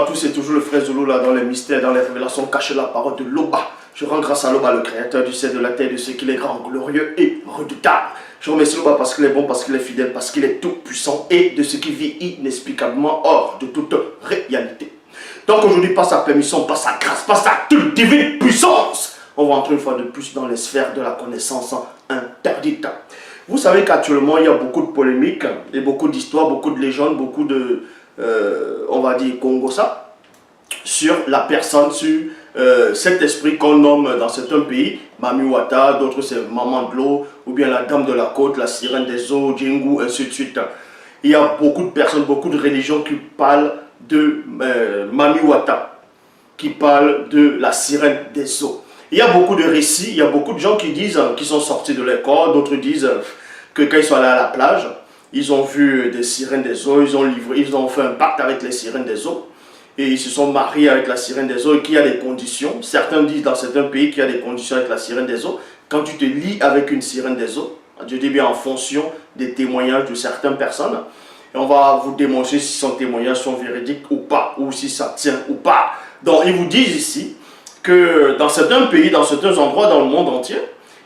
tous, c'est toujours le frère Zulu là dans les mystères, dans les révélations cachées la parole de Loba. Je rends grâce à Loba, le créateur du ciel, de la terre, de ce qu'il est grand, glorieux et redoutable. Je remercie Loba parce qu'il est bon, parce qu'il est fidèle, parce qu'il est tout puissant et de ce qui vit inexplicablement hors de toute réalité. Donc aujourd'hui, par sa permission, par sa grâce, par sa toute divine puissance, on va entrer une fois de plus dans les sphères de la connaissance interdite. Vous savez qu'actuellement, il y a beaucoup de polémiques et beaucoup d'histoires, beaucoup de légendes, beaucoup de, on va dire, Congosa, sur la personne, sur cet esprit qu'on nomme dans certains pays, Mami Wata, d'autres c'est Maman de l'eau, ou bien la Dame de la Côte, la Sirène des eaux, Djingu, ainsi de suite. Il y a beaucoup de personnes, beaucoup de religions qui parlent de Mami Wata, qui parlent de la Sirène des eaux. Il y a beaucoup de récits, il y a beaucoup de gens qui disent qu'ils sont sortis de leur corps, d'autres disent que quand ils sont allés à la plage, ils ont vu des sirènes des eaux, ils ont fait un pacte avec les sirènes des eaux, et ils se sont mariés avec la sirène des eaux, et qu'il y a des conditions. Certains disent dans certains pays qu'il y a des conditions avec la sirène des eaux. Quand tu te lis avec une sirène des eaux, je dis bien en fonction des témoignages de certaines personnes, et on va vous démontrer si son témoignage sont véridiques ou pas, ou si ça tient ou pas. Donc ils vous disent ici que dans certains pays, dans certains endroits dans le monde entier,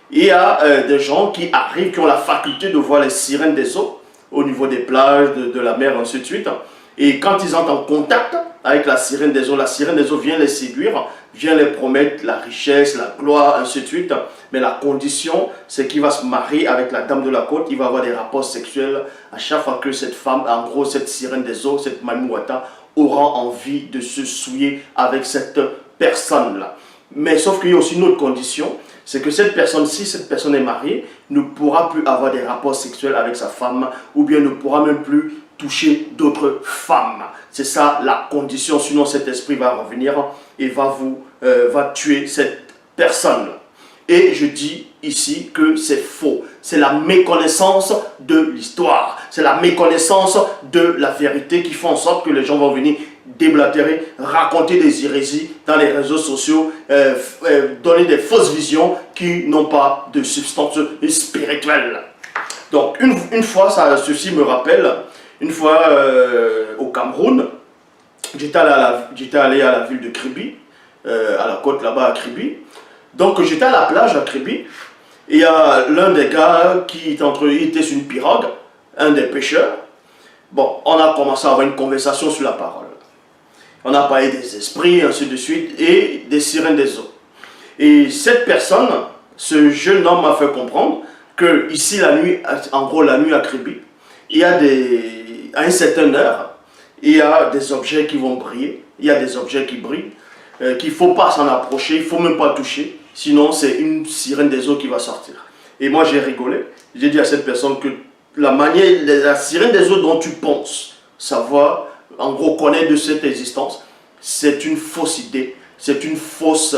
il y a des gens qui arrivent, qui ont la faculté de voir les sirènes des eaux au niveau des plages, de la mer, ainsi de suite. Et quand ils entrent en contact avec la sirène des eaux vient les séduire, vient les promettre la richesse, la gloire, ainsi de suite. Mais la condition, c'est qu'il va se marier avec la Dame de la Côte, il va avoir des rapports sexuels à chaque fois que cette femme, en gros cette sirène des eaux, cette Mami Wata, aura envie de se souiller avec cette personne-là. Mais sauf qu'il y a aussi une autre condition, c'est que cette personne, si cette personne est mariée, ne pourra plus avoir des rapports sexuels avec sa femme, ou bien ne pourra même plus toucher d'autres femmes. C'est ça la condition, sinon cet esprit va revenir et va tuer cette personne. Et je dis ici que c'est faux. C'est la méconnaissance de l'histoire. C'est la méconnaissance de la vérité qui fait en sorte que les gens vont venir déblatérer, raconter des hérésies dans les réseaux sociaux, donner des fausses visions qui n'ont pas de substance spirituelle. Donc une fois, ceci me rappelle, une fois au Cameroun, j'étais allé à la ville de Kribi, à la côte là-bas à Kribi. Donc j'étais à la plage à Kribi, et il y a l'un des gars qui était sur une pirogue, un des pêcheurs. Bon, on a commencé à avoir une conversation sur la parole. On a parlé des esprits, ainsi de suite, et des sirènes des eaux. Et cette personne, ce jeune homme m'a fait comprendre que ici la nuit, en gros la nuit à Kribi, il y a à une certaine heure, il y a des objets qui vont briller, il y a des objets qui brillent, qu'il ne faut pas s'en approcher, il ne faut même pas toucher, sinon c'est une sirène des eaux qui va sortir. Et moi j'ai rigolé, j'ai dit à cette personne que la sirène des eaux dont tu penses savoir, en gros connaître de cette existence, c'est une fausse idée, c'est une fausse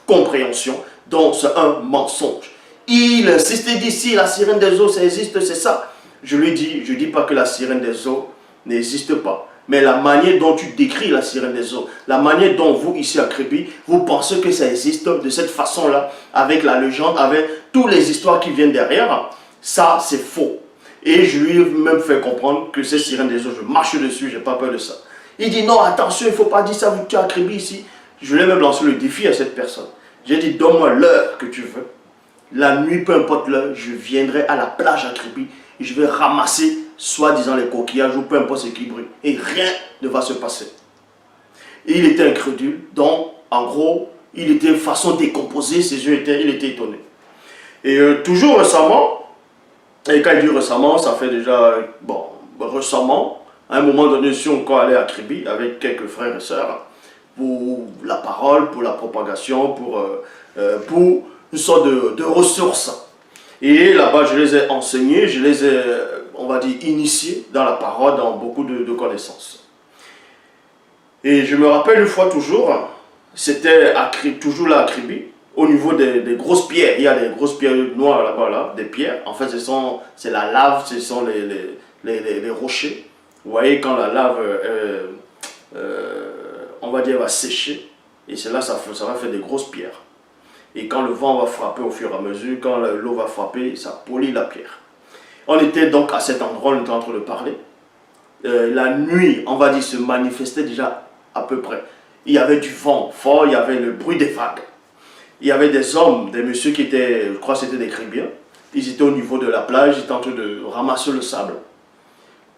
compréhension, donc c'est un mensonge. Il insiste et dit si la sirène des eaux ça existe, c'est ça. Je lui dis, je ne dis pas que la sirène des eaux n'existe pas. Mais la manière dont tu décris la sirène des eaux, la manière dont vous, ici à Kribi, vous pensez que ça existe de cette façon-là, avec la légende, avec toutes les histoires qui viennent derrière, ça c'est faux. Et je lui ai même fait comprendre que ces sirènes des eaux, je marche dessus, je n'ai pas peur de ça. Il dit non, attention, il ne faut pas dire ça, vous tu as Kribi ici. Je lui ai même lancé le défi à cette personne. J'ai dit, donne-moi l'heure que tu veux. La nuit, peu importe l'heure, je viendrai à la plage à Kribi et je vais ramasser soi-disant les coquillages ou peu importe ce qui brille. Et rien ne va se passer. Et il était incrédule. Donc, en gros, il était façon décomposée, ses yeux il était étonné. Et toujours récemment, et quand il dit récemment, ça fait déjà, bon, récemment, à un moment donné, si on encore allé à Kribi avec quelques frères et sœurs, pour la parole, pour la propagation, pour une sorte de ressources. Et là-bas, je les ai enseignés, je les ai, on va dire, initiés dans la parole, dans beaucoup de connaissances. Et je me rappelle une fois toujours, c'était toujours là à Kribi, au niveau des grosses pierres. Il y a des grosses pierres noires là-bas, là, des pierres. En fait, c'est la lave, ce sont les rochers. Vous voyez, quand la lave, on va dire, va sécher, et c'est là ça va faire des grosses pierres. Et quand le vent va frapper au fur et à mesure, quand l'eau va frapper, ça polit la pierre. On était donc à cet endroit, on était en train de parler. La nuit, on va dire, se manifestait déjà à peu près. Il y avait du vent fort, il y avait le bruit des vagues. Il y avait des hommes, des messieurs qui étaient, je crois que c'était des Caribéens. Ils étaient au niveau de la plage, ils étaient en train de ramasser le sable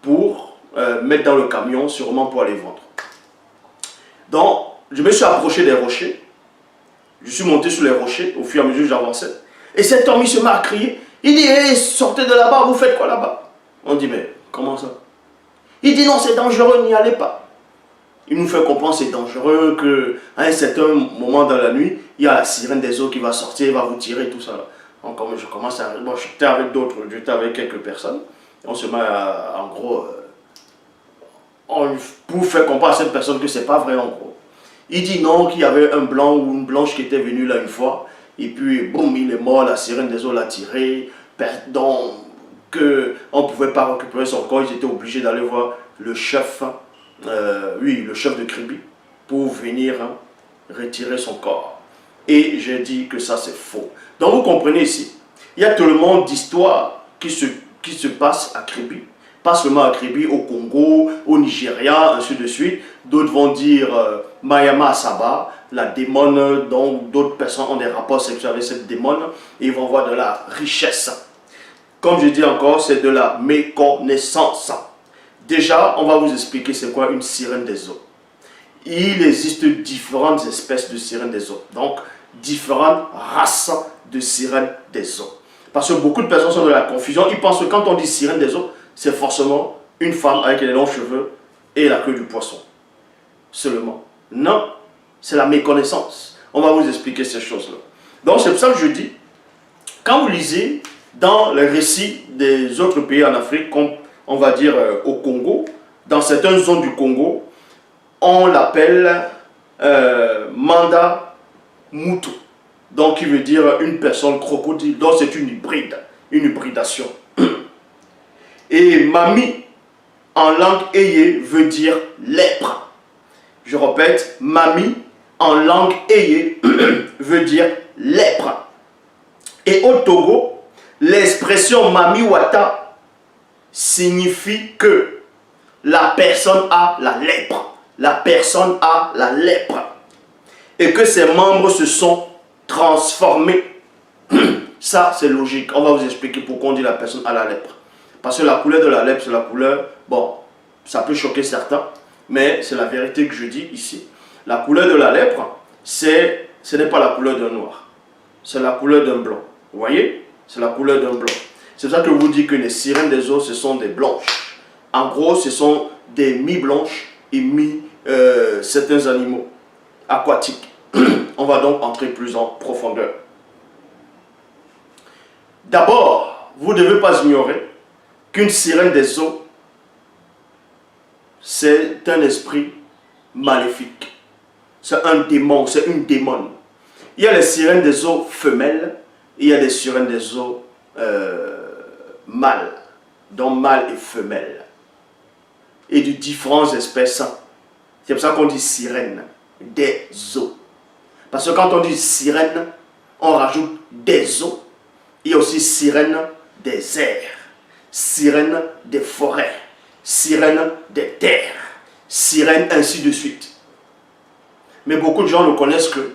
pour mettre dans le camion, sûrement pour aller vendre. Donc, je me suis approché des rochers. Je suis monté sur les rochers au fur et à mesure que j'avançais. Et cet homme, il se met à crier. Il dit, hey, sortez de là-bas, vous faites quoi là-bas? On dit, mais comment ça? Il dit, non, c'est dangereux, n'y allez pas. Il nous fait comprendre que c'est dangereux, qu'à un certain moment dans la nuit, il y a la sirène des eaux qui va sortir, va vous tirer, tout ça. Donc, comme je commence à... Bon, j'étais avec d'autres, j'étais avec quelques personnes. On se met à, en gros... pour faire comprendre à cette personne que c'est pas vrai en gros. Il dit non, qu'il y avait un blanc ou une blanche qui était venu là une fois, et puis boum, il est mort, la sirène des eaux l'a tiré, donc qu'on ne pouvait pas récupérer son corps, ils étaient obligés d'aller voir le chef, oui, le chef de Kribi, pour venir retirer son corps. Et j'ai dit que ça c'est faux. Donc vous comprenez ici, il y a tellement d'histoires qui se passent à Kribi, pas seulement à Kribi, au Congo, au Nigeria, ainsi de suite. D'autres vont dire Mayama Asaba, la démone, donc d'autres personnes ont des rapports sexuels avec cette démone et ils vont voir de la richesse. Comme je dis encore, c'est de la méconnaissance. Déjà, on va vous expliquer c'est quoi une sirène des eaux. Il existe différentes espèces de sirènes des eaux, donc différentes races de sirènes des eaux. Parce que beaucoup de personnes sont dans la confusion, ils pensent que quand on dit sirène des eaux, c'est forcément une femme avec les longs cheveux et la queue du poisson. Seulement. Non, c'est la méconnaissance. On va vous expliquer ces choses-là. Donc c'est pour ça que je dis, quand vous lisez dans les récits des autres pays en Afrique, comme on va dire au Congo, dans certaines zones du Congo, on l'appelle Manda Mutu. Donc qui veut dire une personne crocodile. Donc c'est une hybride, une hybridation. Et Mami, en langue Eye, veut dire lèpre. Je répète, Mami, en langue Eye, veut dire lèpre. Et au Togo, l'expression Mami Wata signifie que la personne a la lèpre. La personne a la lèpre. Et que ses membres se sont transformés. Ça, c'est logique. On va vous expliquer pourquoi on dit la personne a la lèpre. Parce que la couleur de la lèpre, c'est la couleur, bon, ça peut choquer certains, mais c'est la vérité que je dis ici. La couleur de la lèpre, ce n'est pas la couleur d'un noir, c'est la couleur d'un blanc. Vous voyez? C'est la couleur d'un blanc. C'est ça que je vous dis que les sirènes des eaux, ce sont des blanches. En gros, ce sont des mi-blanches et certains animaux aquatiques. On va donc entrer plus en profondeur. D'abord, vous ne devez pas ignorer qu'une sirène des eaux, c'est un esprit maléfique. C'est un démon, c'est une démone. Il y a les sirènes des eaux femelles, et il y a les sirènes des eaux mâles, donc mâles et femelles. Et de différentes espèces. C'est pour ça qu'on dit sirène des eaux. Parce que quand on dit sirène, on rajoute des eaux. Il y a aussi sirène des airs, sirène des forêts, sirène des terres, sirène ainsi de suite. Mais beaucoup de gens ne connaissent que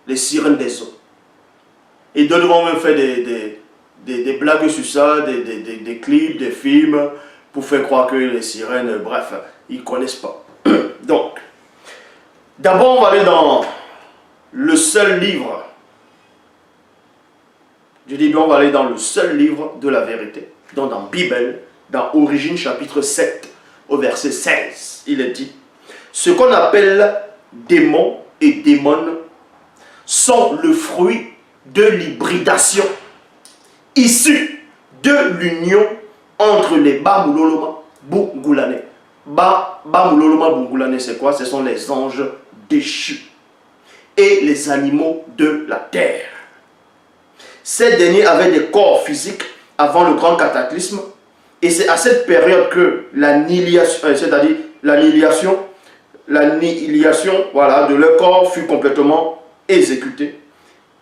les sirènes des eaux. Et d'autres vont même faire des blagues sur ça, des clips, des films, pour faire croire que les sirènes, bref, ils ne connaissent pas. Donc, d'abord on va aller dans le seul livre. Je dis bien, on va aller dans le seul livre de la vérité. Donc dans Bible, dans Origine chapitre 7, au verset 16, il est dit, ce qu'on appelle démons et démones sont le fruit de l'hybridation issue de l'union entre les Bamuloloma Bungulane. Bamuloloma Bungulane, c'est quoi? Ce sont les anges déchus et les animaux de la terre. Ces derniers avaient des corps physiques avant le grand cataclysme. Et c'est à cette période que l'annihilation, c'est-à-dire l'annihilation, voilà, de leur corps fut complètement exécutée.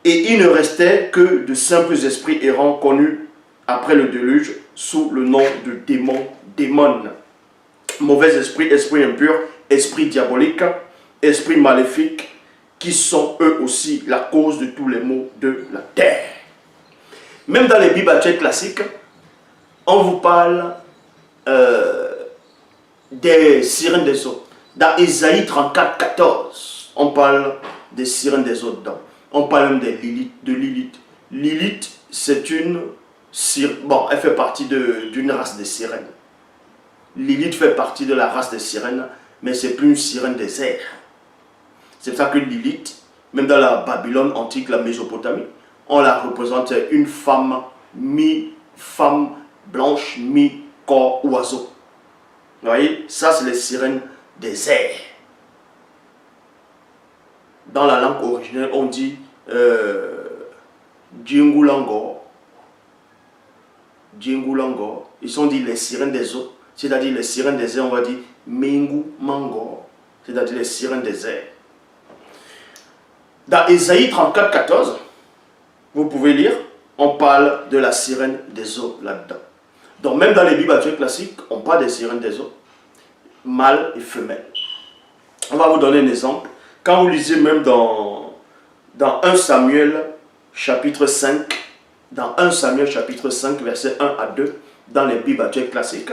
Et il ne restait que de simples esprits errants connus après le déluge sous le nom de démons, démones. Mauvais esprit, esprit impur, esprit diabolique, esprits maléfiques qui sont eux aussi la cause de tous les maux de la terre. Même dans les Bibles actuelles classiques, on vous parle des sirènes des eaux. Dans Ésaïe 34, 14, on parle des sirènes des eaux dedans. On parle même des Lilith. Lilith, c'est une sirène. Bon, elle fait partie d'une race de sirènes. Lilith fait partie de la race des sirènes, mais c'est plus une sirène des airs. C'est pour ça que Lilith, même dans la Babylone antique, la Mésopotamie, on la représente une femme, mi-femme blanche, mi-corps oiseau. Vous voyez, ça c'est les sirènes des airs. Dans la langue originelle, on dit Djingulangor. Djingulangor. Ils sont dit les sirènes des eaux. C'est-à-dire les sirènes des airs, on va dire Mingu Mangor. C'est-à-dire les sirènes des airs. Dans Ésaïe 34, 14, vous pouvez lire, on parle de la sirène des eaux là-dedans. Donc même dans les Bibles actuelles classiques, on parle des sirènes des eaux, mâles et femelles. On va vous donner un exemple. Quand vous lisez même dans 1 Samuel chapitre 5, dans 1 Samuel chapitre 5, versets 1 à 2, dans les Bibles actuelles classiques,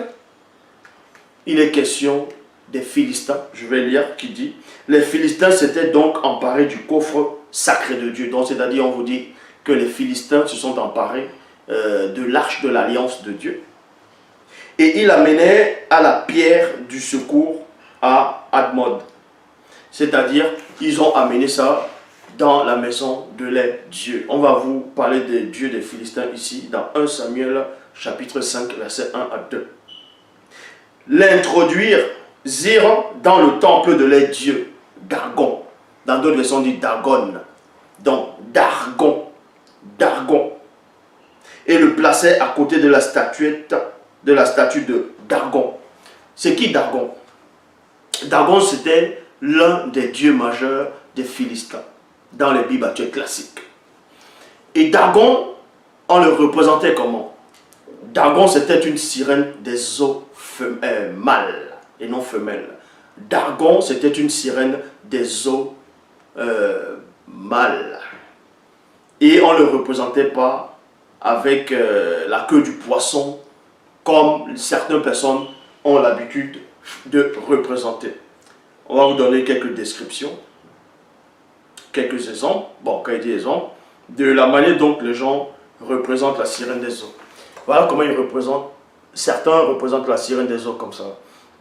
il est question des Philistins. Je vais lire qui dit: les Philistins s'étaient donc emparés du coffre sacré de Dieu. Donc c'est-à-dire on vous dit que les Philistins se sont emparés de l'arche de l'alliance de Dieu. Et ils l'amenaient à la pierre du secours à Admod. C'est-à-dire, ils ont amené ça dans la maison de les dieux. On va vous parler des dieux des Philistins ici, dans 1 Samuel chapitre 5, versets 1 à 2. L'introduire dans le temple de les dieux, Dargon. Dans d'autres versions, on dit Dagon. Donc, Dargon. Et le plaçait à côté de la statue de Dargon. C'est qui Dargon? Dargon, c'était l'un des dieux majeurs des Philistins dans les Bibles actuelles classiques. Et Dargon, on le représentait comment? Dargon, c'était une sirène des eaux mâles et non femelles. Dargon, c'était une sirène des eaux mâles. Et on ne le représentait pas avec la queue du poisson, comme certaines personnes ont l'habitude de représenter. On va vous donner quelques descriptions, quelques exemples, bon, quand il dit exemples, de la manière dont les gens représentent la sirène des eaux. Voilà comment ils représentent. Certains représentent la sirène des eaux comme ça.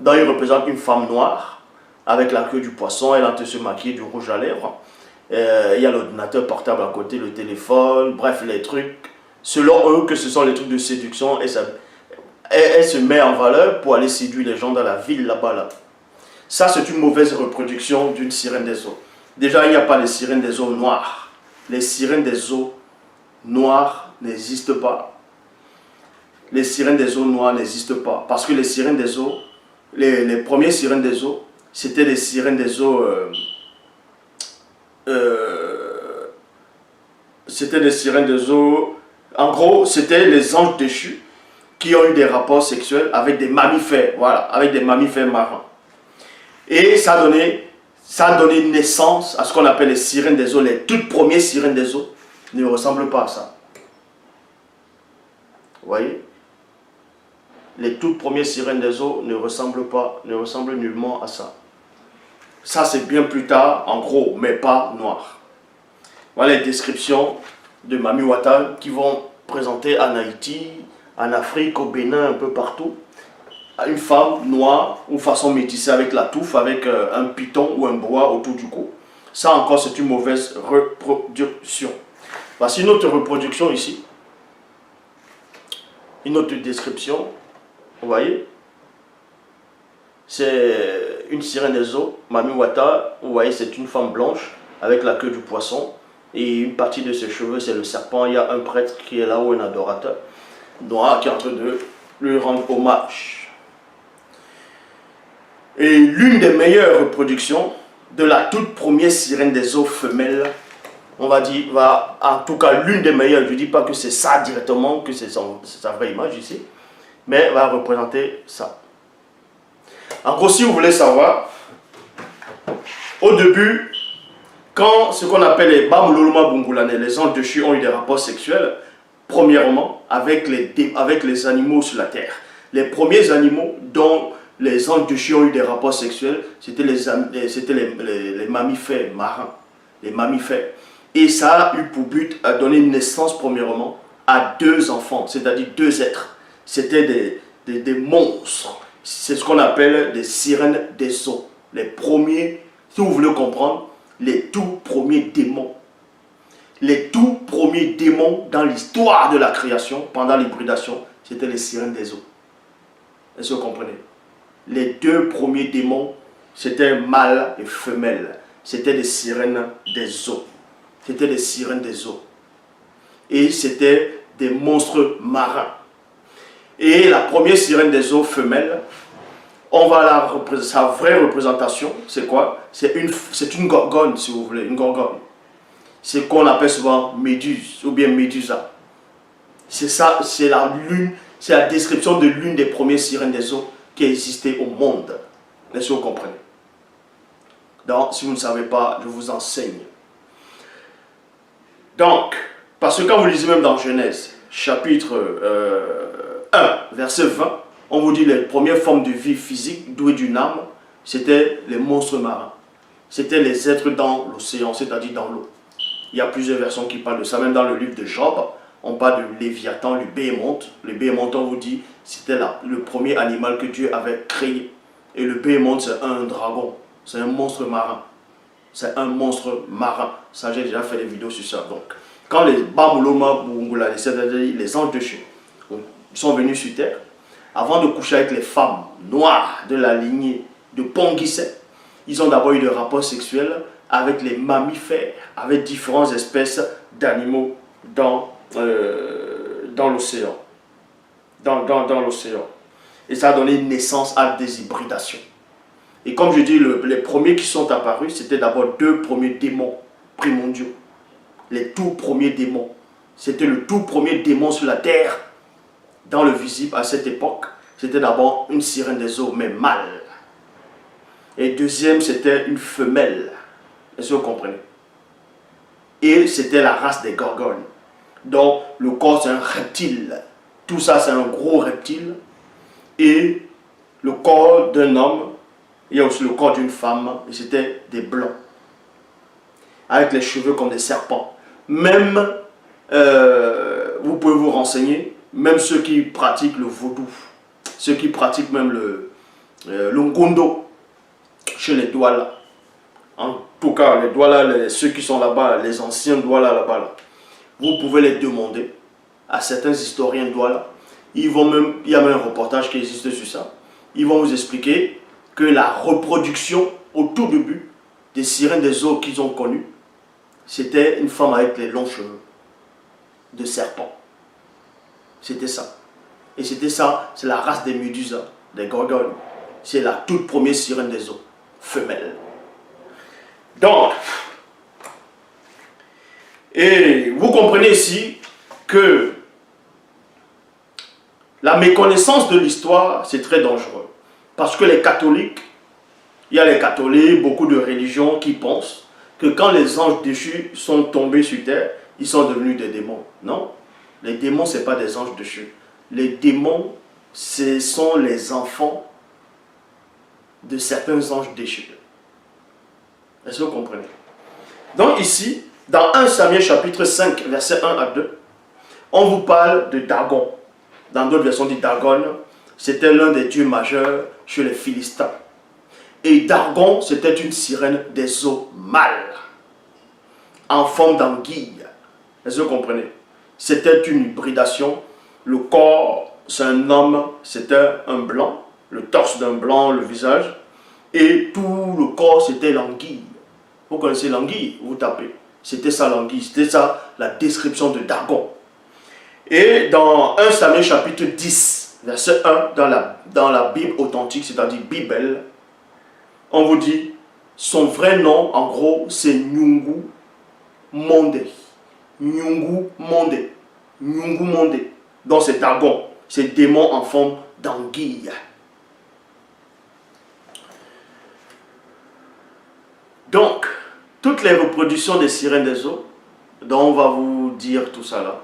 Donc ils représentent une femme noire avec la queue du poisson, elle a se maquiller du rouge à lèvres. Il y a l'ordinateur portable à côté, le téléphone, bref, les trucs. Selon eux, que ce sont les trucs de séduction, et elle se met en valeur pour aller séduire les gens dans la ville là-bas. Là. Ça, c'est une mauvaise reproduction d'une sirène des eaux. Déjà, il n'y a pas de sirène des eaux noires. Les sirènes des eaux noires n'existent pas. Les sirènes des eaux noires n'existent pas. Parce que les sirènes des eaux, les premières sirènes des eaux, c'était des sirènes des eaux... c'était des sirènes des eaux... En gros, c'était les anges déchus qui ont eu des rapports sexuels avec des mammifères. Voilà, avec des mammifères marins. Et ça a donné naissance à ce qu'on appelle les sirènes des eaux. Les toutes premières sirènes des eaux ne ressemblent pas à ça. Vous voyez? Les toutes premières sirènes des eaux ne ressemblent nullement à ça. Ça, c'est bien plus tard, en gros, mais pas noir. Voilà les descriptions de Mami Wata qui vont présenter en Haïti, en Afrique, au Bénin, un peu partout. Une femme noire ou façon métissée avec la touffe, avec un python ou un boa autour du cou. Ça encore, c'est une mauvaise reproduction. Voici une autre reproduction ici. Une autre description. Vous voyez? C'est une sirène des eaux, Mami Wata. Vous voyez, c'est une femme blanche avec la queue du poisson. Et une partie de ses cheveux, c'est le serpent. Il y a un prêtre qui est là, ou un adorateur noir qui est en train de lui rendre hommage. Et l'une des meilleures reproductions de la toute première sirène des eaux femelles, on va dire, en tout cas l'une des meilleures, je ne dis pas que c'est ça directement, que c'est sa vraie image ici, mais va représenter ça. En gros, si vous voulez savoir Au début, quand ce qu'on appelle les Bamuloloma Bungulane, les anges déchus ont eu des rapports sexuels, premièrement, avec les animaux sur la terre. Les premiers animaux dont les anges déchus ont eu des rapports sexuels, c'était les mammifères marins. Les mammifères. Et ça a eu pour but à donner naissance, premièrement, à 2 enfants, c'est-à-dire 2 êtres. C'était des monstres. C'est ce qu'on appelle des sirènes des eaux. Les premiers, si vous voulez comprendre, les tout premiers démons. Les tout premiers démons dans l'histoire de la création, pendant l'hybridation, c'était les sirènes des eaux. Est-ce que vous comprenez? Les 2 premiers démons, c'était mâle et femelle. C'était des sirènes des eaux. C'était des sirènes des eaux. Et c'était des monstres marins. Et la première sirène des eaux femelle, on va sa vraie représentation, c'est quoi? C'est une gorgone, si vous voulez, une gorgone. C'est qu'on appelle souvent Méduse ou bien Médusa. C'est ça, c'est la description de l'une des premières sirènes des eaux qui a existé au monde. Est-ce que vous comprenez? Donc, si vous ne savez pas, je vous enseigne. Donc, parce que quand vous lisez même dans Genèse, chapitre 1, verset 20, on vous dit les premières formes de vie physique douées d'une âme, c'était les monstres marins. C'était les êtres dans l'océan, c'est-à-dire dans l'eau. Il y a plusieurs versions qui parlent de ça, même dans le livre de Job, on parle de Léviathan, le béhémonte. Le béhémonte, on vous dit, c'était le premier animal que Dieu avait créé. Et le béhémonte, c'est un dragon, c'est un monstre marin. C'est un monstre marin. Ça, j'ai déjà fait des vidéos sur ça. Donc, quand les Bamuloma Bungula, c'est-à-dire les anges déchus, sont venus sur terre, avant de coucher avec les femmes noires de la lignée de Ponguisset, ils ont d'abord eu des rapports sexuels avec les mammifères, avec différentes espèces d'animaux dans l'océan. Dans l'océan. Et ça a donné naissance à des hybridations. Et comme je dis, les premiers qui sont apparus, c'était d'abord 2 premiers démons primordiaux. Les tout premiers démons. C'était le tout premier démon sur la terre, dans le visible à cette époque. C'était d'abord une sirène des eaux, mais mâle. Et deuxième, c'était une femelle. Est-ce que vous comprenez? Et c'était la race des gorgones. Donc, le corps, c'est un reptile. Tout ça, c'est un gros reptile. Et le corps d'un homme, il y a aussi le corps d'une femme, et c'était des blancs. Avec les cheveux comme des serpents. Même, vous pouvez vous renseigner, même ceux qui pratiquent le vaudou, ceux qui pratiquent même le ngondo, chez les Douala. En tout cas, les Douala, ceux qui sont là-bas, les anciens Douala là-bas, là, vous pouvez les demander à certains historiens Douala. Il y a même un reportage qui existe sur ça. Ils vont vous expliquer que la reproduction au tout début des sirènes des eaux qu'ils ont connues, c'était une femme avec les longs cheveux de serpent. C'était ça. Et c'était ça, c'est la race des méduses, des gorgones. C'est la toute première sirène des eaux, femelle. Donc, et vous comprenez ici que la méconnaissance de l'histoire, c'est très dangereux. Parce que les catholiques, il y a les catholiques, beaucoup de religions qui pensent que quand les anges déchus sont tombés sur terre, ils sont devenus des démons. Non, les démons, ce n'est pas des anges déchus. Les démons, ce sont les enfants de certains anges déchus. Est-ce que vous comprenez? Donc ici, dans 1 Samuel chapitre 5, verset 1 à 2, on vous parle de Dagon. Dans d'autres versions, dit Dagon, c'était l'un des dieux majeurs chez les Philistins. Et Dagon, c'était une sirène des eaux mâles, en forme d'anguille. Est-ce que vous comprenez? C'était une hybridation. Le corps, c'est un homme, c'était un blanc. Le torse d'un blanc, le visage. Et tout le corps, c'était l'anguille. Vous connaissez l'anguille? Vous tapez. C'était ça l'anguille. C'était ça la description de Dagon. Et dans 1 Samuel chapitre 10, verset 1, dans la Bible authentique, c'est-à-dire Bible, on vous dit, son vrai nom, en gros, c'est Nyungu Monde. Nyungu Monde. Nyungu Monde. Donc c'est Dagon. C'est démon en forme d'anguille. Donc, toutes les reproductions des sirènes des eaux, dont on va vous dire tout ça là,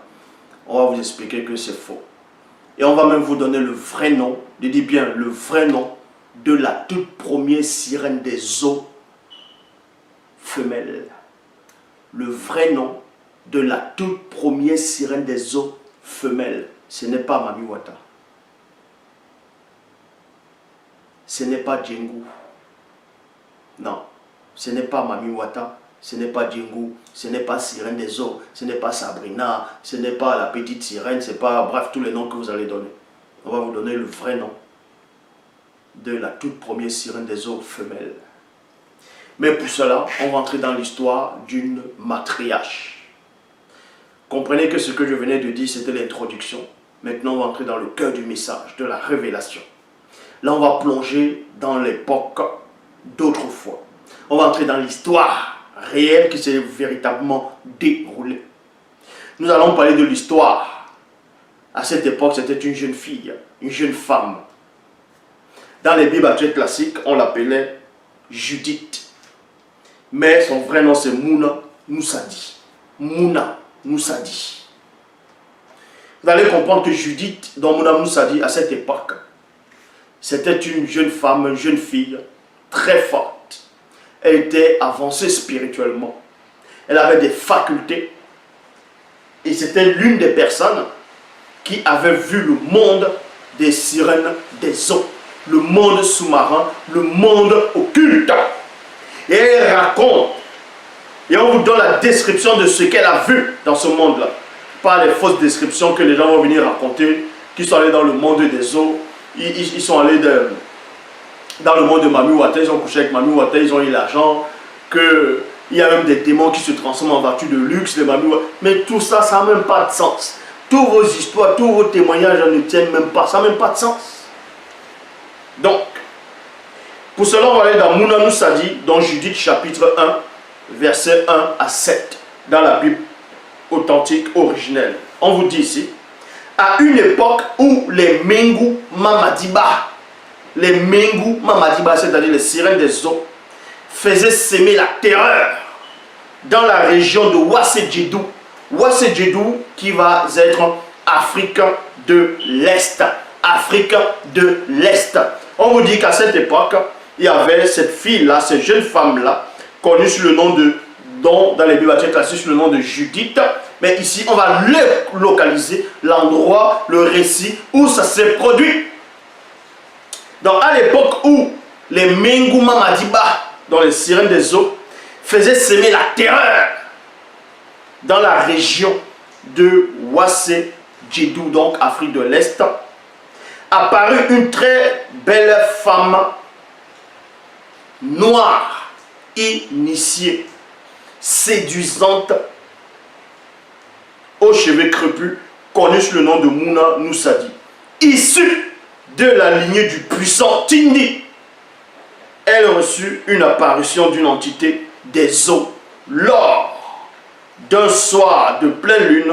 on va vous expliquer que c'est faux. Et on va même vous donner le vrai nom, je dis bien le vrai nom, de la toute première sirène des eaux femelle. Le vrai nom de la toute première sirène des eaux femelle. Ce n'est pas Mami Wata. Ce n'est pas Djengou. Non, ce n'est pas Mami Wata. Ce n'est pas Djengou. Ce n'est pas Sirène des eaux. Ce n'est pas Sabrina. Ce n'est pas la petite sirène. C'est pas, bref, tous les noms que vous allez donner. On va vous donner le vrai nom de la toute première sirène des eaux femelle. Mais pour cela, on va entrer dans l'histoire d'une matriarche. Comprenez que ce que je venais de dire, c'était l'introduction. Maintenant, on va entrer dans le cœur du message, de la révélation. Là, on va plonger dans l'époque d'autrefois. On va entrer dans l'histoire réelle qui s'est véritablement déroulée. Nous allons parler de l'histoire. À cette époque, c'était une jeune fille, une jeune femme. Dans les Bibles actuelles classiques, on l'appelait Judith. Mais son vrai nom, c'est Mouna Noussadi. Mouna Noussadi. Vous allez comprendre que Judith, dont Mouna Noussadi, à cette époque, c'était une jeune femme, une jeune fille, très forte. Elle était avancée spirituellement. Elle avait des facultés. Et c'était l'une des personnes qui avait vu le monde des sirènes des eaux. Le monde sous-marin, le monde occulte. Et elle raconte. Et on vous donne la description de ce qu'elle a vu dans ce monde-là. Pas les fausses descriptions que les gens vont venir raconter, qui sont allés dans le monde des eaux. Ils sont allés dans le monde de Mami Wata, ils ont couché avec Mami Wata, ils ont eu l'argent, qu'il y a même des démons qui se transforment en voiture de luxe, les Mami Wata. Mais tout ça, ça n'a même pas de sens. Tous vos histoires, tous vos témoignages ne tiennent même pas, ça n'a même pas de sens. Donc, pour cela, on va aller dans Mouna Noussadi, dans Judith chapitre 1, versets 1 à 7, dans la Bible authentique originelle. On vous dit ici, à une époque où les Mengu Mamadiba, c'est-à-dire les sirènes des eaux, faisaient s'aimer la terreur dans la région de Wassedjedou. Wassedjedou qui va être Afrique de l'Est. Afrique de l'Est. On vous dit qu'à cette époque, il y avait cette fille-là, cette jeune femme-là, connue sous le nom de, dans les Bibles classiques, sous le nom de Judith. Mais ici, on va localiser l'endroit, le récit où ça s'est produit. Donc, à l'époque où les Mengu Mamadiba, dans les sirènes des eaux, faisaient s'aimer la terreur dans la région de Wassedjedou, donc Afrique de l'Est, apparut une très belle femme noire, initiée, séduisante, aux cheveux crépus, connue sous le nom de Mouna Noussadi. Issue de la lignée du puissant Tindi, elle reçut une apparition d'une entité des eaux lors d'un soir de pleine lune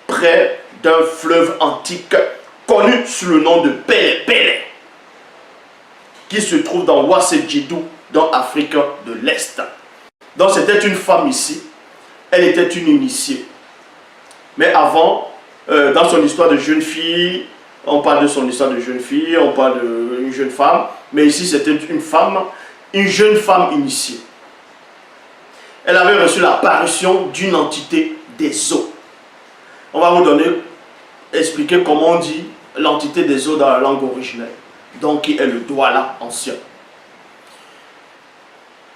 près d'un fleuve antique connu sous le nom de Pele Pele, qui se trouve dans Wassedjedou, dans Afrique de l'Est. Donc c'était une femme ici, elle était une initiée. Mais avant, dans son histoire de jeune fille, on parle de son histoire de jeune fille, on parle d'une jeune femme, mais ici c'était une femme, une jeune femme initiée. Elle avait reçu l'apparition d'une entité des eaux. On va vous expliquer comment on dit l'entité des eaux dans la langue originelle, donc qui est le Douala ancien.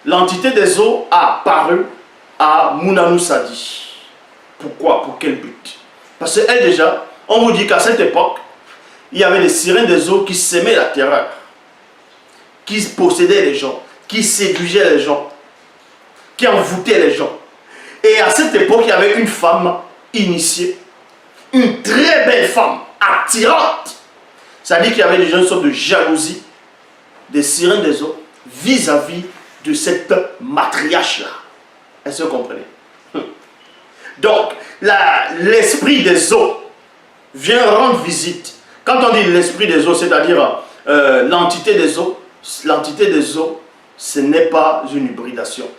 L'entité des eaux a apparu à Mouna Noussadi. Pourquoi? Pour quel but? Parce qu'elle déjà, on vous dit qu'à cette époque, il y avait des sirènes des eaux qui semaient la terreur, qui possédaient les gens, qui séduisaient les gens, qui envoûtaient les gens. Et à cette époque, il y avait une femme initiée, une très belle femme, attirante. C'est-à-dire qu'il y avait déjà une sorte de jalousie des sirènes des eaux vis-à-vis de cette matriarche-là. Est-ce que vous comprenez? Donc, l'esprit des eaux vient rendre visite. Quand on dit l'esprit des eaux, c'est-à-dire l'entité des eaux, ce n'est pas une hybridation.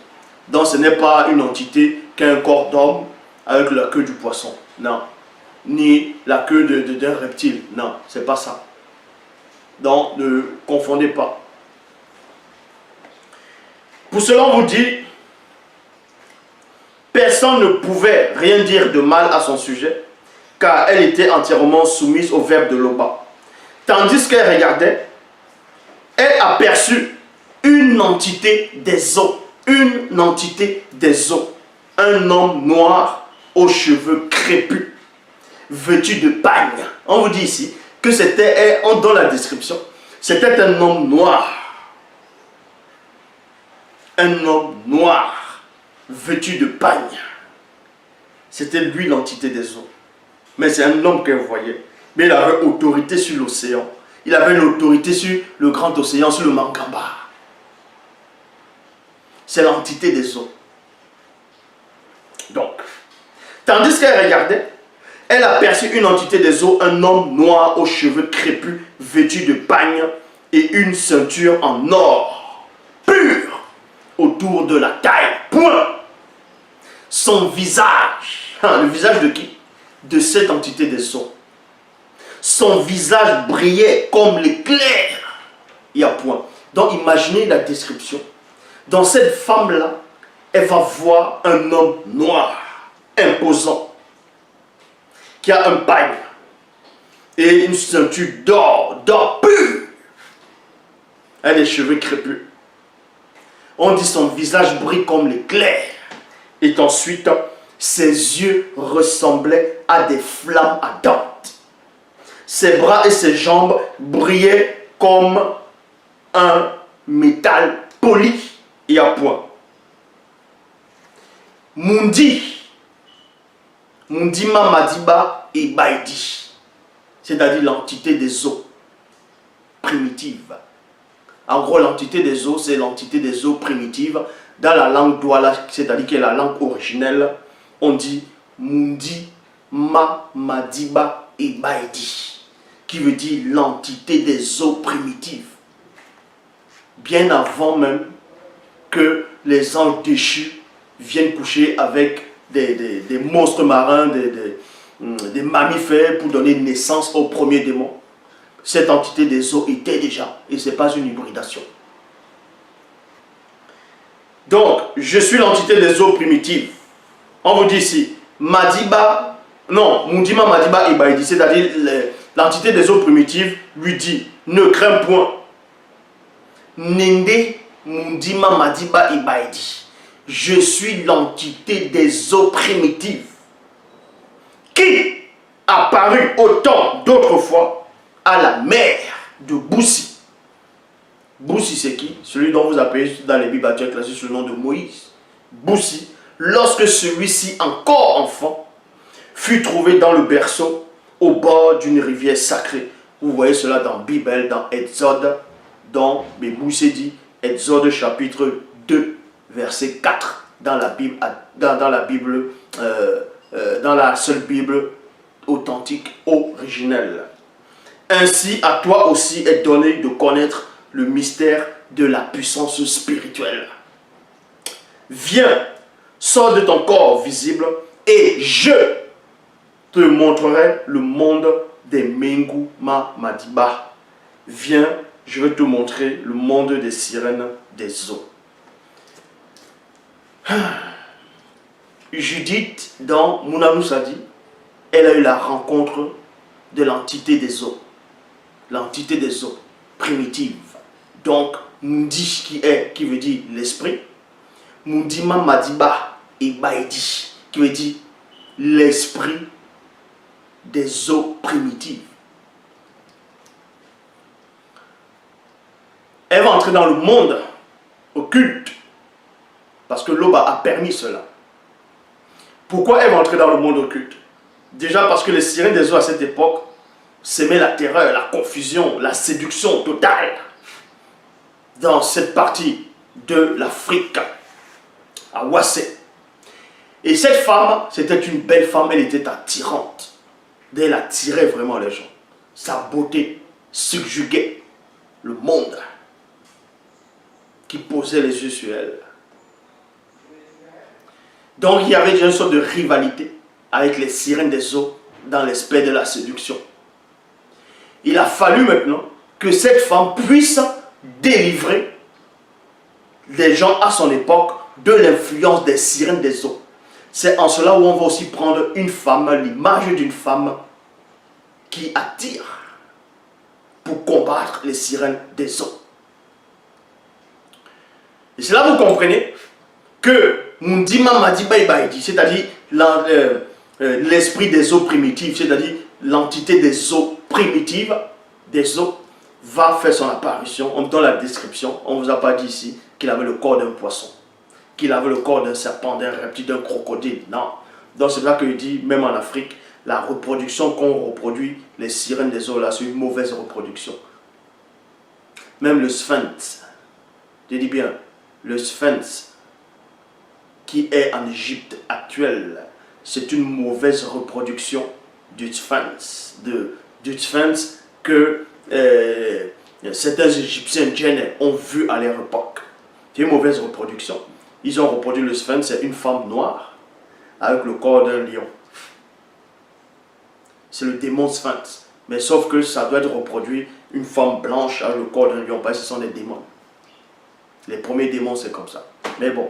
Donc ce n'est pas une entité qui a un corps d'homme avec la queue du poisson. Non. Ni la queue d'un reptile. Non, c'est pas ça. Donc ne confondez pas. Pour cela, on vous dit, personne ne pouvait rien dire de mal à son sujet, car elle était entièrement soumise au verbe de Loba. Tandis qu'elle regardait, elle aperçut une entité des eaux. Une entité des eaux. Un homme noir aux cheveux crépus, vêtu de pagne. On vous dit ici que c'était, dans la description, c'était un homme noir. Un homme noir, vêtu de pagne. C'était lui l'entité des eaux. Mais c'est un homme qu'elle voyait. Mais il avait autorité sur l'océan. Il avait l'autorité sur le grand océan, sur le Mangamba. C'est l'entité des eaux. Donc, tandis qu'elle regardait, elle aperçut une entité des eaux, un homme noir aux cheveux crépus, vêtu de pagne et une ceinture en or pur autour de la taille. Point. Son visage, le visage de qui? De cette entité des eaux. Son visage brillait comme l'éclair. Il y a point. Donc imaginez la description. Dans cette femme-là, elle va voir un homme noir, imposant, qui a un pagne et une ceinture d'or pur. Elle a des cheveux crépus. On dit son visage brille comme l'éclair. Et ensuite, ses yeux ressemblaient à des flammes ardentes. Ses bras et ses jambes brillaient comme un métal poli et à point. Mundi Madiba et Baidi, c'est-à-dire l'entité des eaux primitives. En gros, l'entité des eaux, c'est l'entité des eaux primitives. Dans la langue douala, c'est-à-dire qui est la langue originelle, on dit Mundi Madiba et Baidi, qui veut dire l'entité des eaux primitives. Bien avant même que les anges déchus viennent coucher avec des monstres marins, des mammifères pour donner naissance au premier démon. Cette entité des eaux était déjà, et ce n'est pas une hybridation. Donc, je suis l'entité des eaux primitives. On vous dit ici, Mundima Madiba et Baidi, c'est-à-dire l'entité des eaux primitives lui dit, ne crains point. Nende Mundima Madiba et Baidi. Je suis l'entité des eaux primitives qui apparut au temps d'autrefois à la mer de Boussi. Boussi, c'est qui? Celui dont vous appelez dans les Bibles actuelles classé sous le nom de Moïse. Boussi, lorsque celui-ci, encore enfant, fut trouvé dans le berceau au bord d'une rivière sacrée. Vous voyez cela dans la Bible, dans Exode, dans Boussi dit, Exode chapitre 2, verset 4, dans la Bible, dans la seule Bible authentique, originelle. Ainsi, à toi aussi est donné de connaître le mystère de la puissance spirituelle. Viens, sors de ton corps visible et je te montrerai le monde des Mengu Madiba. Viens, je vais te montrer le monde des sirènes des eaux. Judith, dans Mounamoussadi, elle a eu la rencontre de l'entité des eaux. L'entité des eaux primitive. Donc, Mundi qui veut dire l'esprit. Mundima Madiba et Baidi qui veut dire l'esprit des eaux primitives. Elle va entrer dans le monde occulte parce que Loba a permis cela. Pourquoi elle va entrer dans le monde occulte? Déjà parce que les sirènes des eaux à cette époque s'aimaient la terreur, la confusion, la séduction totale dans cette partie de l'Afrique, à Wassé. Et cette femme, c'était une belle femme, elle était attirante. Elle attirait vraiment les gens. Sa beauté subjuguait le monde qui posait les yeux sur elle. Donc il y avait déjà une sorte de rivalité avec les sirènes des eaux dans l'aspect de la séduction. Il a fallu maintenant que cette femme puisse délivrer les gens à son époque de l'influence des sirènes des eaux. C'est en cela où on va aussi prendre une femme, l'image d'une femme qui attire pour combattre les sirènes des eaux. Et c'est là que vous comprenez que Mundima Madiba Ibaïdi, c'est-à-dire l'esprit des eaux primitives, c'est-à-dire l'entité des eaux primitives, des eaux, va faire son apparition. On donne la description, on ne vous a pas dit ici qu'il avait le corps d'un poisson, qu'il avait le corps d'un serpent, d'un reptile, d'un crocodile. Non. Donc c'est là qu'il dit, même en Afrique, la reproduction qu'on reproduit, les sirènes des eaux là, c'est une mauvaise reproduction. Même le sphinx, je dis bien, le sphinx qui est en Égypte actuelle, c'est une mauvaise reproduction du sphinx, que certains Égyptiens gênés ont vu à leur époque. C'est une mauvaise reproduction. Ils ont reproduit le sphinx, c'est une femme noire avec le corps d'un lion. C'est le démon sphinx. Mais sauf que ça doit être reproduit une femme blanche avec le corps d'un lion, parce que ce sont des démons. Les premiers démons, c'est comme ça. Mais bon.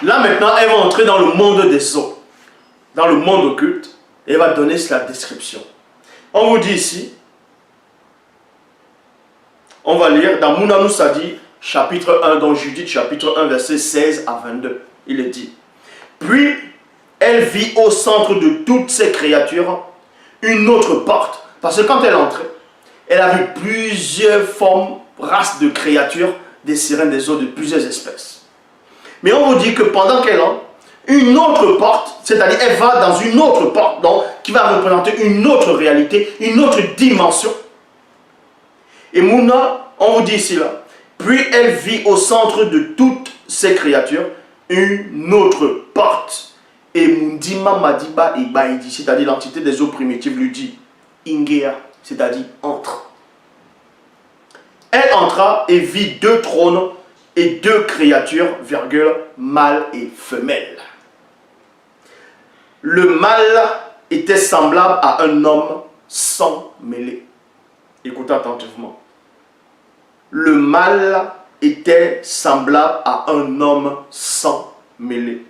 Là maintenant, elle va entrer dans le monde des eaux, dans le monde occulte, et elle va donner la description. On vous dit ici, on va lire dans Mouna Sadi, chapitre 1, dans Judith, chapitre 1, verset 16 à 22. Il est dit, puis elle vit au centre de toutes ces créatures une autre porte. Parce que quand elle entrait, elle a vu plusieurs formes, races de créatures, des sirènes des eaux de plusieurs espèces. Mais on vous dit que pendant qu'elle entre, une autre porte, c'est-à-dire elle va dans une autre porte, donc, qui va représenter une autre réalité, une autre dimension. Et Mouna, on vous dit ici là, puis elle vit au centre de toutes ces créatures une autre porte. Et Mundima Madiba Ibaïdi, c'est-à-dire l'entité des eaux primitives, lui dit Ingea, c'est-à-dire entre. Elle entra et vit deux trônes et deux créatures, virgule, mâle et femelle. Le mâle était semblable à un homme sans mêlée. Écoutez attentivement. Le mâle était semblable à un homme sans mêlée.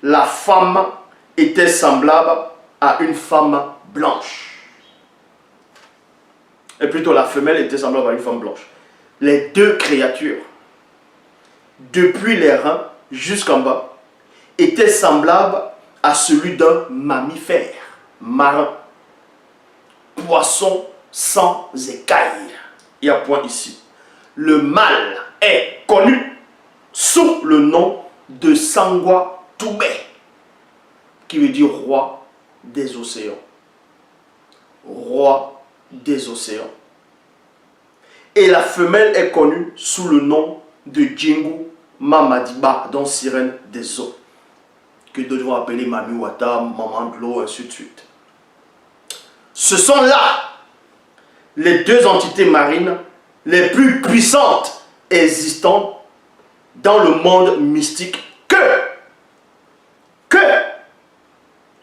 La femme était semblable à une femme blanche. Et plutôt la femelle était semblable à une femme blanche. Les deux créatures, depuis les reins jusqu'en bas, étaient semblables à celui d'un mammifère marin, poisson sans écailles. Il y a un point ici. Le mâle est connu sous le nom de Sangwa Toubé, qui veut dire roi des océans. Roi des océans. Et la femelle est connue sous le nom de Djingu Mamadiba, donc sirène des eaux, que d'autres vont appeler Mami Wata, Maman de l'eau, ainsi de suite. Ce sont là les deux entités marines les plus puissantes existantes dans le monde mystique que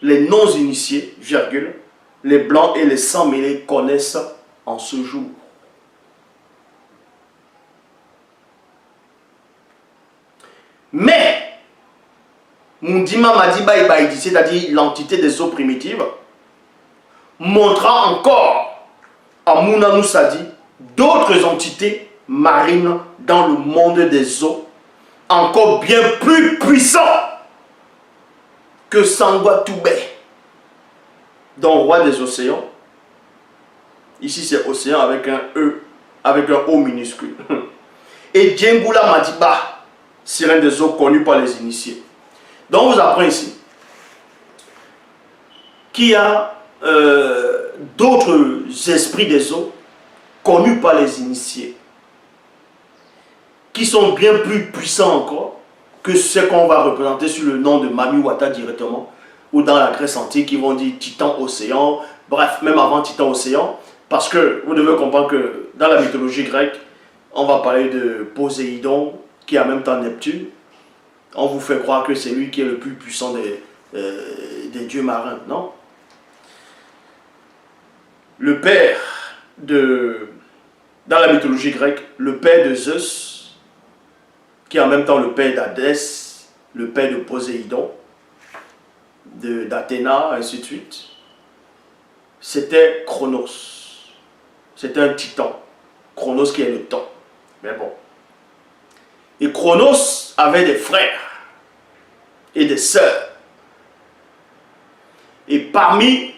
les non-initiés, virgule, les blancs et les sans-mêlés connaissent en ce jour. Mais, Mundima Madiba Ibaïdi, c'est-à-dire l'entité des eaux primitives, montra encore à Mouna Sadi d'autres entités marines dans le monde des eaux, encore bien plus puissants que Sangwa Toubé, donc roi des océans. Ici c'est océan avec un E, avec un O minuscule. Et Djengula Madiba, sirène des eaux connue par les initiés. Donc on vous apprend ici qu'il y a d'autres esprits des eaux connus par les initiés, qui sont bien plus puissants encore que ce qu'on va représenter sous le nom de Mami Wata directement, ou dans la Grèce antique, ils vont dire Titan Océan, bref, même avant Titan Océan, parce que vous devez comprendre que dans la mythologie grecque, on va parler de Poséidon, qui est en même temps Neptune, On vous fait croire que c'est lui qui est le plus puissant des dieux marins. Non. Le père dans la mythologie grecque, le père de Zeus, qui est en même temps le père d'Hadès, le père de Poséidon, d'Athéna, ainsi de suite, c'était Chronos. C'était un titan. Chronos qui est le temps. Mais bon. Et Chronos avait des frères et des sœurs. Et parmi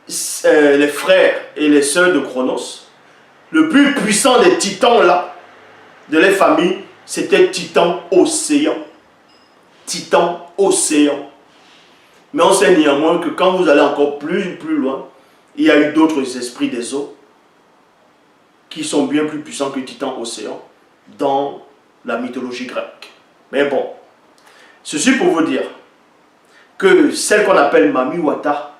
les frères et les sœurs de Chronos, le plus puissant des titans là, de les familles, c'était Titan Océan. Titan Océan. Mais on sait néanmoins que quand vous allez encore plus loin, il y a eu d'autres esprits des eaux qui sont bien plus puissants que Titan Océan dans la mythologie grecque. Mais bon, ceci pour vous dire que celle qu'on appelle Mami Wata,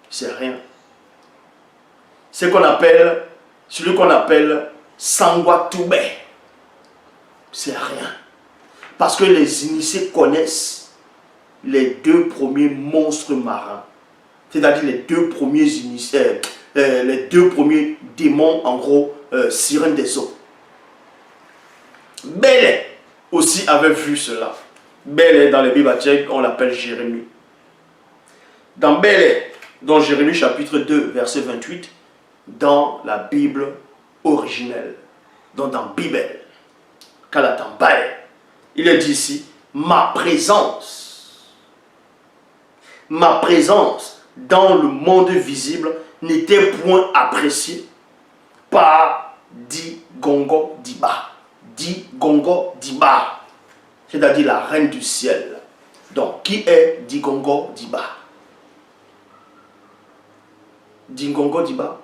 c'est rien. Celui qu'on appelle Sangwa Toubé, c'est rien. Parce que les initiés connaissent les deux premiers monstres marins. C'est-à-dire les deux premiers initiés, les deux premiers démons, en gros, sirènes des eaux. Bélé aussi avait vu cela. Bélé, dans les Bibles tchèques, on l'appelle Jérémie. Dans Bélé, dans Jérémie chapitre 2, verset 28, dans la Bible originelle, donc dans Bible, Kalatambale, il est dit ici, ma présence dans le monde visible n'était point appréciée par Digongo Diba. Digongo Diba, c'est-à-dire la reine du ciel. Donc, qui est Digongo Diba? Digongo Diba,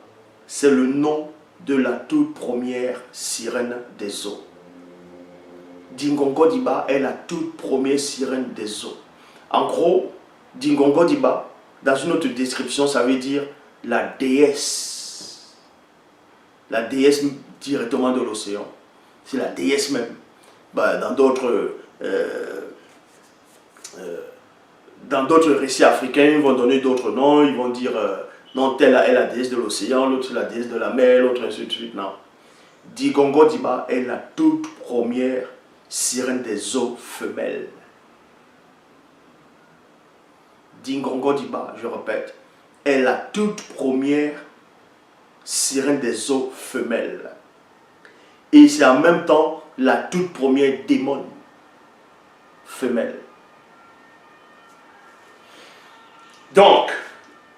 c'est le nom de la toute première sirène des eaux. Digongo Diba est la toute première sirène des eaux. En gros, Digongo Diba, dans une autre description, ça veut dire la déesse. La déesse directement de l'océan. C'est la déesse même. Dans d'autres récits africains, ils vont donner d'autres noms. Ils vont dire, non, telle est la déesse de l'océan, l'autre la déesse de la mer, l'autre ainsi de suite. Non. Digongo Diba est la toute première sirène des eaux femelles. Digongo Diba, je répète, est la toute première sirène des eaux femelles. Et c'est en même temps la toute première démon femelle. Donc,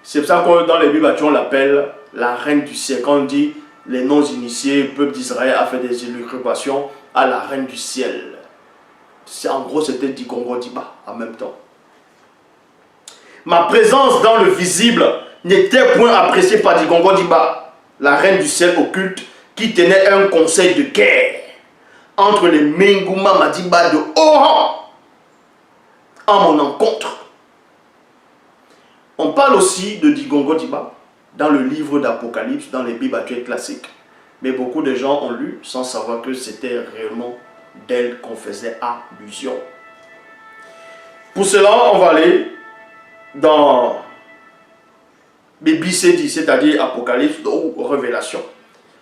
c'est pour ça que dans les Bibles, on l'appelle la reine du ciel. Quand on dit les non-initiés, le peuple d'Israël a fait des élucubrations à la reine du ciel. En gros, c'était Digongo Diba en même temps. Ma présence dans le visible n'était point appréciée par Digongo Diba, la reine du ciel occulte, qui tenait un conseil de guerre entre les Menguma Madiba de Oran en mon encontre. On parle aussi de Digongo Diba dans le livre d'Apocalypse, dans les Bibles actuelles classiques. Mais beaucoup de gens ont lu sans savoir que c'était réellement d'elle qu'on faisait allusion. Pour cela, on va aller dans BBCD, c'est-à-dire Apocalypse ou Révélation,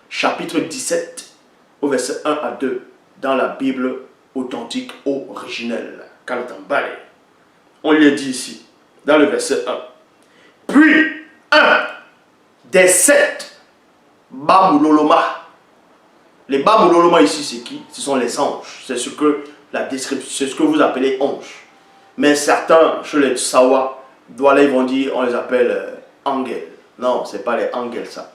chapitre 17, au verset 1 à 2, dans la Bible authentique originelle. Kalatambale. On lui dit ici, dans le verset 1. Puis, un des 7 Bamuloloma. Les Bamuloloma ici, c'est qui? Ce sont les anges. C'est ce que la description, c'est ce que vous appelez anges. Mais certains, chez les Sawa, ils vont dire, on les appelle angels. Non, ce n'est pas les angels, ça.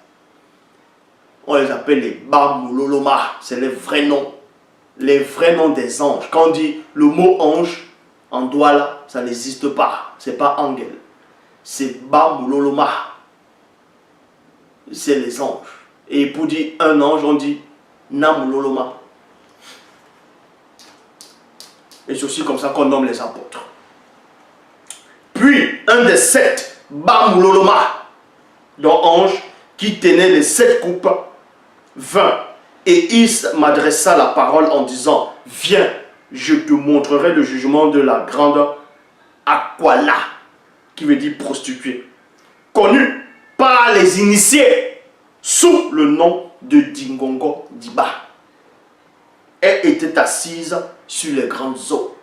On les appelle les Bamuloloma. C'est les vrais noms. Les vrais noms des anges. Quand on dit le mot ange, en Douala, ça n'existe pas. Ce n'est pas angel. C'est Bamuloloma. C'est les anges. Et pour dire un ange, on dit Namuloloma. Et c'est aussi comme ça qu'on nomme les apôtres. Puis, un des 7 Bamuloloma, dont ange, qui tenait les 7 coupes, vint Et il m'adressa la parole en disant, viens, je te montrerai le jugement de la grande Aquala, qui veut dire prostituée, connue par les initiés sous le nom de Dingongo Diba. Elle était assise sur les grandes eaux.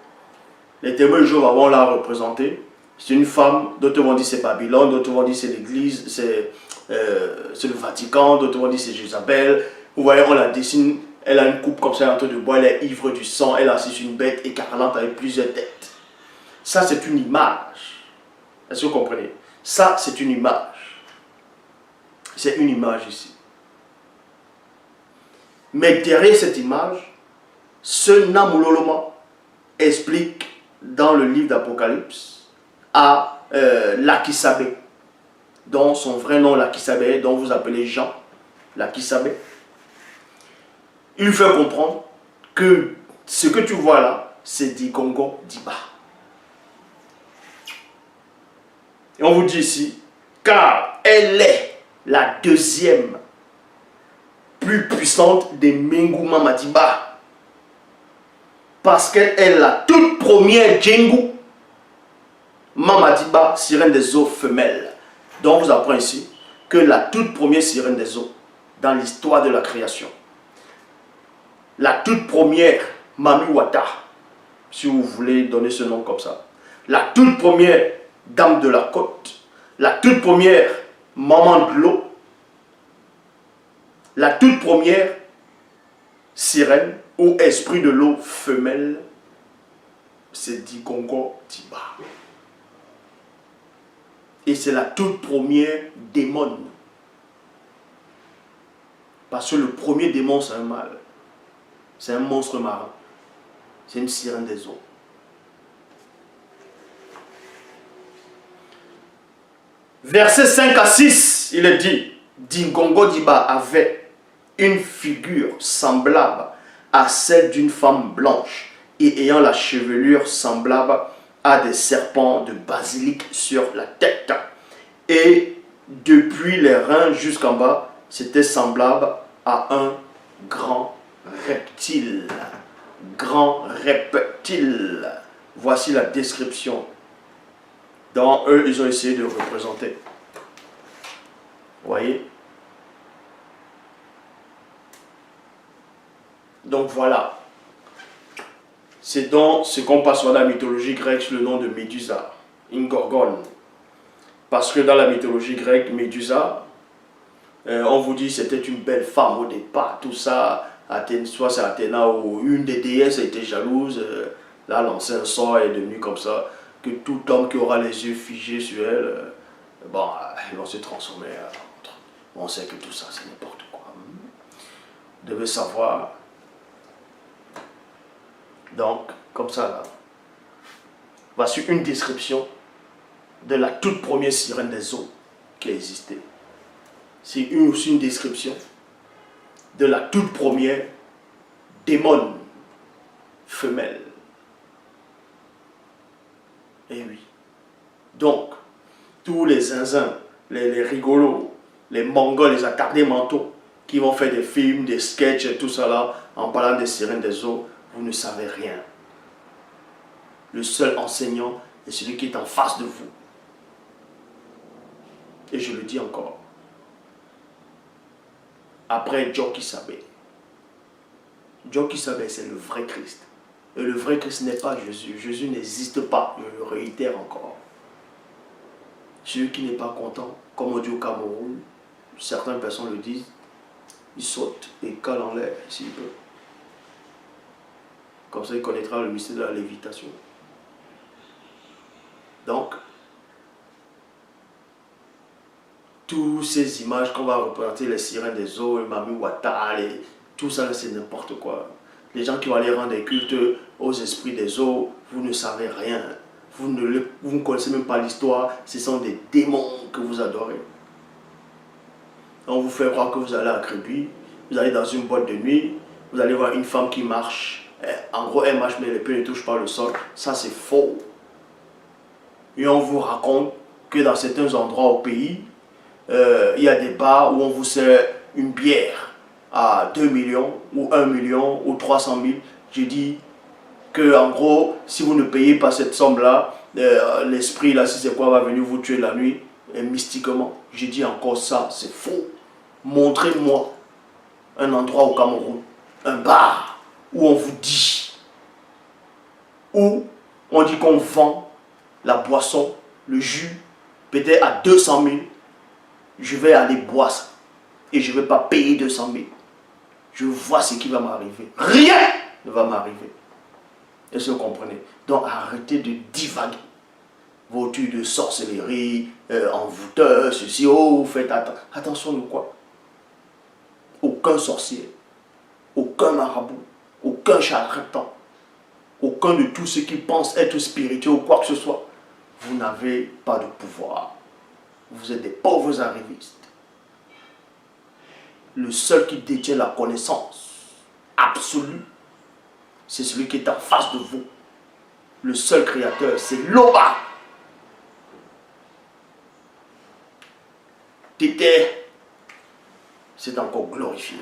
Les témoins de Jéhovah vont la représenter. C'est une femme, d'autres vont dire c'est Babylone, d'autres vont dire c'est l'église, c'est le Vatican, d'autres vont dire c'est Jézabel. Vous voyez, on la dessine, elle a une coupe comme ça en train de boire, elle est ivre du sang, elle est assise sur une bête écarlate avec plusieurs têtes. Ça, c'est une image. Est-ce que vous comprenez? Ça, c'est une image. C'est une image ici. Mais derrière cette image, ce Namuloloma explique dans le livre d'Apocalypse à Lakisabé, dont son vrai nom Lakisabé, dont vous appelez Jean Lakisabé. Il fait comprendre que ce que tu vois là, c'est Dingongo Diba. Et on vous dit ici, car elle est la deuxième plus puissante des Mengu Mamadiba. Parce qu'elle est la toute première Djengu Mamadiba, sirène des eaux femelles. Donc on vous apprend ici que la toute première sirène des eaux dans l'histoire de la création, la toute première Mami Wata, si vous voulez donner ce nom comme ça, la toute première dame de la côte, la toute première maman de l'eau, la toute première sirène ou esprit de l'eau femelle, c'est Dingongo Diba. Et c'est la toute première démon. Parce que le premier démon, c'est un mâle. C'est un monstre marin. C'est une sirène des eaux. Versets 5 à 6, il est dit, Dingongo Diba avait une figure semblable à celle d'une femme blanche et ayant la chevelure semblable à des serpents de basilic sur la tête. Et depuis les reins jusqu'en bas, c'était semblable à un grand reptile. Grand reptile. Voici la description dont eux, ils ont essayé de représenter. Vous voyez? Donc voilà. C'est dans ce qu'on passe dans la mythologie grecque sous le nom de Médusa, une gorgone. Parce que dans la mythologie grecque, Médusa, on vous dit que c'était une belle femme au départ, tout ça, soit c'est Athéna ou une des déesses a été jalouse, là l'ancien sort est devenu comme ça, que tout homme qui aura les yeux figés sur elle, bon, ils vont se transformer en autre. On sait que tout ça c'est n'importe quoi. Vous devez savoir. Donc, comme ça là, voici une description de la toute première sirène des eaux qui a existé. C'est aussi une description de la toute première démon femelle. Et oui. Donc, tous les zinzins, les rigolos, les mongols, les attardés mentaux qui vont faire des films, des sketchs et tout ça là, en parlant des sirènes des eaux, vous ne savez rien. Le seul enseignant est celui qui est en face de vous. Et je le dis encore. Après Joki Sabé. Joki Sabé, c'est le vrai Christ. Et le vrai Christ n'est pas Jésus. Jésus n'existe pas. Je le réitère encore. Celui qui n'est pas content, comme on dit au Cameroun, certaines personnes le disent, il saute et cale en l'air s'il peut. Comme ça, il connaîtra le mystère de la lévitation. Donc, toutes ces images qu'on va représenter, les sirènes des eaux, les Mami Wata, tout ça, c'est n'importe quoi. Les gens qui vont aller rendre des cultes aux esprits des eaux, vous ne savez rien. Vous ne connaissez même pas l'histoire. Ce sont des démons que vous adorez. On vous fait croire que vous allez à Créby, vous allez dans une boîte de nuit, vous allez voir une femme qui marche. En gros, elle marche, mais les pieds ne touchent pas le sol. Ça, c'est faux. Et on vous raconte que dans certains endroits au pays, il y a des bars où on vous sert une bière à 2 millions, ou 1 million, ou 300 000. J'ai dit que, en gros, si vous ne payez pas cette somme-là, l'esprit, là, si c'est quoi, va venir vous tuer la nuit, et mystiquement. J'ai dit encore ça, c'est faux. Montrez-moi un endroit au Cameroun, un bar, où on vous dit, où on dit qu'on vend la boisson, le jus, peut-être à 200 000. Je vais aller boire ça. Et je ne vais pas payer 200 000. Je vois ce qui va m'arriver. Rien ne va m'arriver. Est-ce que vous comprenez? Donc arrêtez de divaguer. Vos trucs de sorcellerie, envoûteur, ceci, oh, faites attention de quoi? Aucun sorcier, aucun marabout, aucun charlatan, aucun de tous ceux qui pensent être spirituels ou quoi que ce soit. Vous n'avez pas de pouvoir. Vous êtes des pauvres arrivistes. Le seul qui détient la connaissance absolue, c'est celui qui est en face de vous. Le seul créateur, c'est Loba. Tété, c'est encore glorifié.